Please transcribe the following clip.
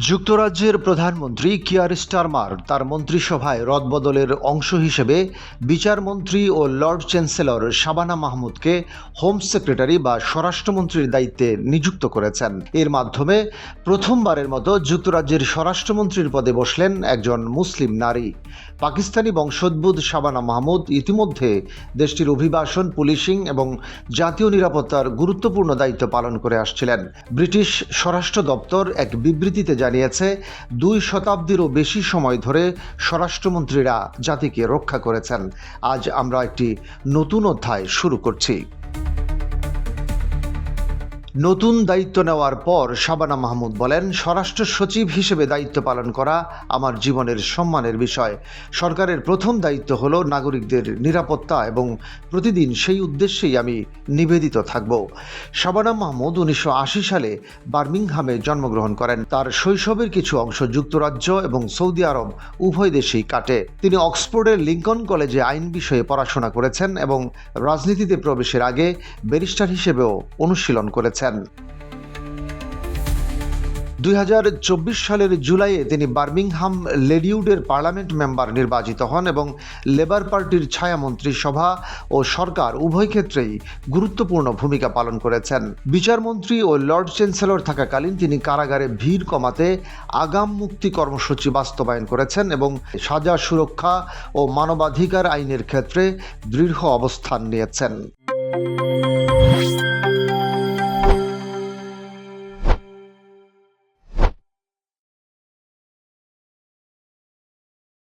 যুক্তরাজ্যের প্রধানমন্ত্রী Keir Starmer তার মন্ত্রিসভায় রদবদলের অংশ হিসেবে বিচারমন্ত্রী ও লর্ড চ্যান্সেলর শাবানা মাহমুদকে হোম সেক্রেটারি বা স্বরাষ্ট্রমন্ত্রীর দায়িত্বে নিযুক্ত করেছেন। এর মাধ্যমে প্রথমবারের মতো যুক্তরাজ্যের স্বরাষ্ট্রমন্ত্রীর পদে বসলেন একজন মুসলিম নারী। পাকিস্তানি বংশোদ্ভূত শাবানা মাহমুদ ইতিমধ্যে দেশটির অভিবাসন, পুলিশিং এবং জাতীয় নিরাপত্তার গুরুত্বপূর্ণ দায়িত্ব পালন করে আসছিলেন। ব্রিটিশ স্বরাষ্ট্র দপ্তর এক বিবৃতিতে জানিয়েছে, 2 শতাব্দীরও বেশি সময় ধরে স্বরাষ্ট্রমন্ত্রীরা জাতিকে রক্ষা করেছেন। আজ আমরা একটি নতুন অধ্যায় শুরু করছি। নতুন দায়িত্ব নেওয়ার পর শাবানা মাহমুদ বলেন, স্বরাষ্ট্র সচিব হিসেবে দায়িত্ব পালন করা আমার জীবনের সম্মানের বিষয়। সরকারের প্রথম দায়িত্ব হলো নাগরিকদের নিরাপত্তা এবং প্রতিদিন সেই উদ্দেশ্যেই আমি নিবেদিত থাকব। শাবানা মাহমুদ 1980 সালে বার্মিংহামে জন্মগ্রহণ করেন। তার শৈশবের কিছু অংশ যুক্তরাজ্য এবং সৌদি আরব উভয় দেশেই কাটে। তিনি অক্সফোর্ডের লিঙ্কন কলেজে আইন বিষয়ে পড়াশোনা করেছেন এবং রাজনীতিতে প্রবেশের আগে ব্যারিস্টার হিসেবেও অনুশীলন করেছেন। 2024 সালের জুলাইয়ে তিনি বার্মিংহাম লেডিউডের পার্লামেন্ট মেম্বার নির্বাচিত হন এবং লেবার পার্টির ছায়ামন্ত্রী সভা ও সরকার উভয় ক্ষেত্রেই গুরুত্বপূর্ণ ভূমিকা পালন করেছেন। বিচারমন্ত্রী ও লর্ড চ্যান্সেলর থাকাকালীন তিনি কারাগারে ভিড় কমাতে আগাম মুক্তি কর্মসূচি বাস্তবায়ন করেছেন এবং সাজা সুরক্ষা ও মানবাধিকার আইনের ক্ষেত্রে দৃঢ় অবস্থান নিয়েছেন।